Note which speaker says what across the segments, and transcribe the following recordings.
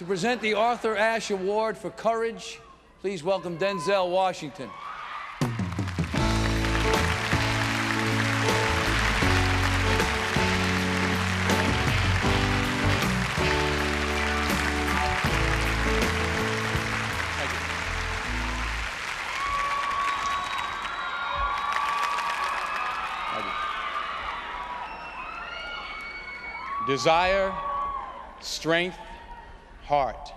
Speaker 1: To present the Arthur Ashe Award for Courage, please welcome Denzel Washington. Desire, strength, heart.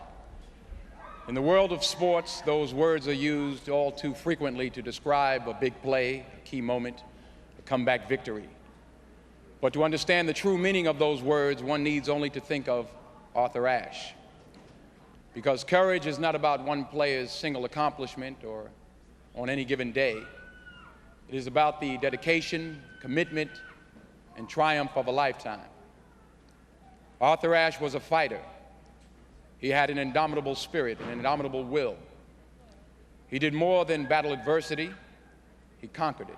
Speaker 1: In the world of sports, those words are used all too frequently to describe a big play, a key moment, a comeback victory. But to understand the true meaning of those words, one needs only to think of Arthur Ashe. Because courage is not about one player's single accomplishment or on any given day. It is about the dedication, commitment, and triumph of a lifetime. Arthur Ashe was a fighter. He had an indomitable spirit, an indomitable will. He did more than battle adversity, he conquered it.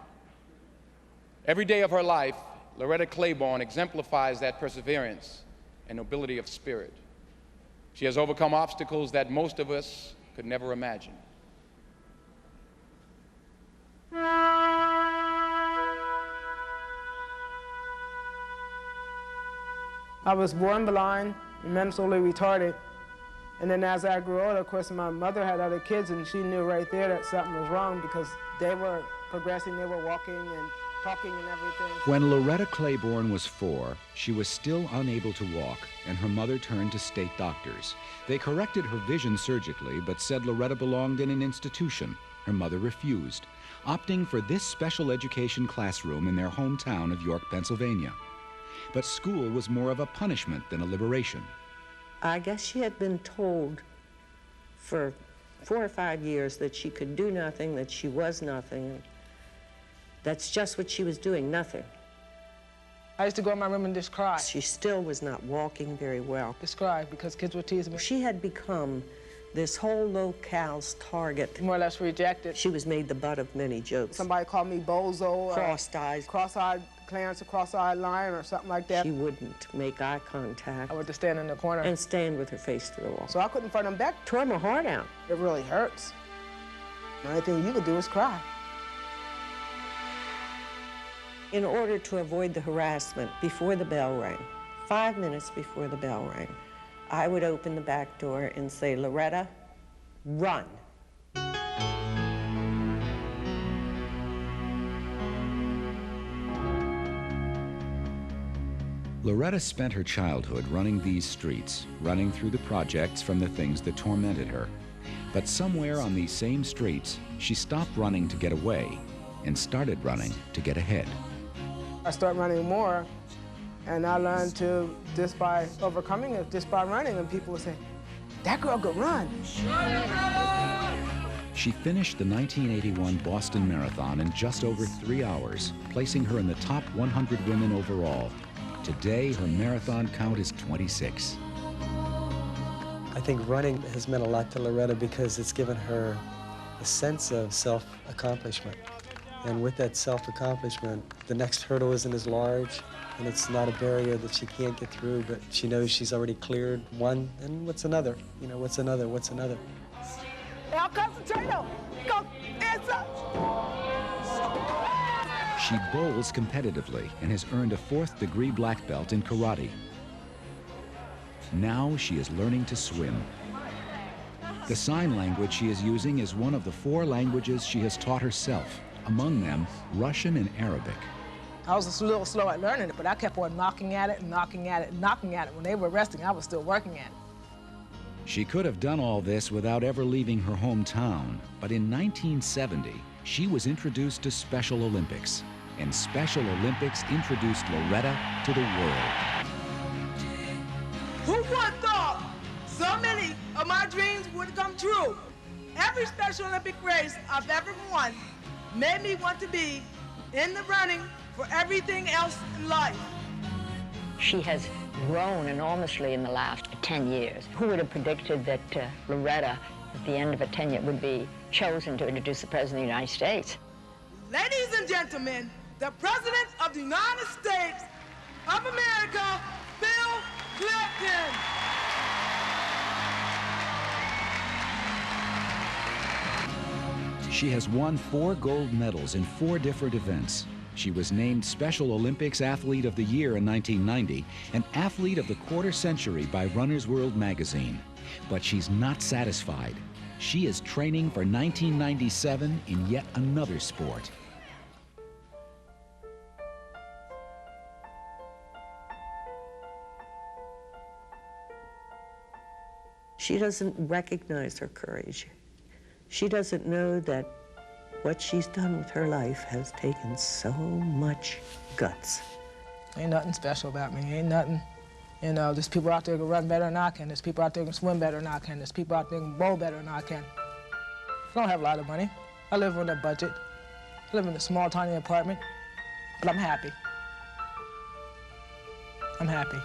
Speaker 1: Every day of her life, Loretta Claiborne exemplifies that perseverance and nobility of spirit. She has overcome obstacles that most of us could never imagine.
Speaker 2: I was born blind and mentally retarded. And then as I grew older, of course, my mother had other kids, and she knew right there that something was wrong because they were progressing, they were walking and talking and everything.
Speaker 3: When Loretta Claiborne was 4, she was still unable to walk, and her mother turned to state doctors. They corrected her vision surgically, but said Loretta belonged in an institution. Her mother refused, opting for this special education classroom in their hometown of York, Pennsylvania. But school was more of a punishment than a liberation.
Speaker 4: I guess she had been told for 4 or 5 years that she could do nothing, that she was nothing. That's just what she was doing, nothing.
Speaker 2: I used to go in my room and just cry.
Speaker 4: She still was not walking very well.
Speaker 2: Just cry because kids were teasing me.
Speaker 4: She had become this whole locale's target.
Speaker 2: More or less rejected.
Speaker 4: She was made the butt of many jokes.
Speaker 2: Somebody called me bozo.
Speaker 4: Crossed eyes.
Speaker 2: Cross-eyed Clarence, a cross-eyed lion or something like that.
Speaker 4: She wouldn't make eye contact.
Speaker 2: I would just stand in the corner.
Speaker 4: And stand with her face to the wall.
Speaker 2: So I couldn't fight them back.
Speaker 4: Tore my heart out.
Speaker 2: It really hurts. The only thing you could do is cry.
Speaker 4: In order to avoid the harassment, before the bell rang, 5 minutes before the bell rang, I would open the back door and say, Loretta, run.
Speaker 3: Loretta spent her childhood running these streets, running through the projects from the things that tormented her. But somewhere on these same streets, she stopped running to get away and started running to get ahead.
Speaker 2: I started running more, and I learned to, just by overcoming it, just by running, and people would say, that girl could run.
Speaker 3: She finished the 1981 Boston Marathon in just over 3 hours, placing her in the top 100 women overall. Today, her marathon count is 26.
Speaker 5: I think running has meant a lot to Loretta because it's given her a sense of self-accomplishment. And with that self-accomplishment, the next hurdle isn't as large, and it's not a barrier that she can't get through, but she knows she's already cleared one, and what's another? You know, what's another, what's another?
Speaker 2: Now concentrate on, go, answer.
Speaker 3: She bowls competitively and has earned a 4th-degree black belt in karate. Now she is learning to swim. The sign language she is using is one of the 4 languages she has taught herself, among them Russian and Arabic.
Speaker 2: I was a little slow at learning it, but I kept on knocking at it and knocking at it and knocking at it. When they were resting, I was still working at it.
Speaker 3: She could have done all this without ever leaving her hometown, but in 1970, she was introduced to Special Olympics, and Special Olympics introduced Loretta to the world.
Speaker 2: Who would have thought so many of my dreams would come true? Every Special Olympic race I've ever won made me want to be in the running for everything else in life.
Speaker 6: She has grown enormously in the last 10 years. Who would have predicted that Loretta, at the end of a tenure, would be chosen to introduce the President of the United States?
Speaker 2: Ladies and gentlemen, the President of the United States of America, Bill Clinton.
Speaker 3: She has won 4 gold medals in 4 different events. She was named Special Olympics Athlete of the Year in 1990 and Athlete of the Quarter Century by Runner's World magazine. But she's not satisfied. She is training for 1997 in yet another sport.
Speaker 4: She doesn't recognize her courage. She doesn't know that what she's done with her life has taken so much guts.
Speaker 2: Ain't nothing special about me, ain't nothing. You know, there's people out there who can run better than I can. There's people out there who can swim better than I can. There's people out there who can bowl better than I can. I don't have a lot of money. I live on a budget. I live in a small, tiny apartment, but I'm happy. I'm happy.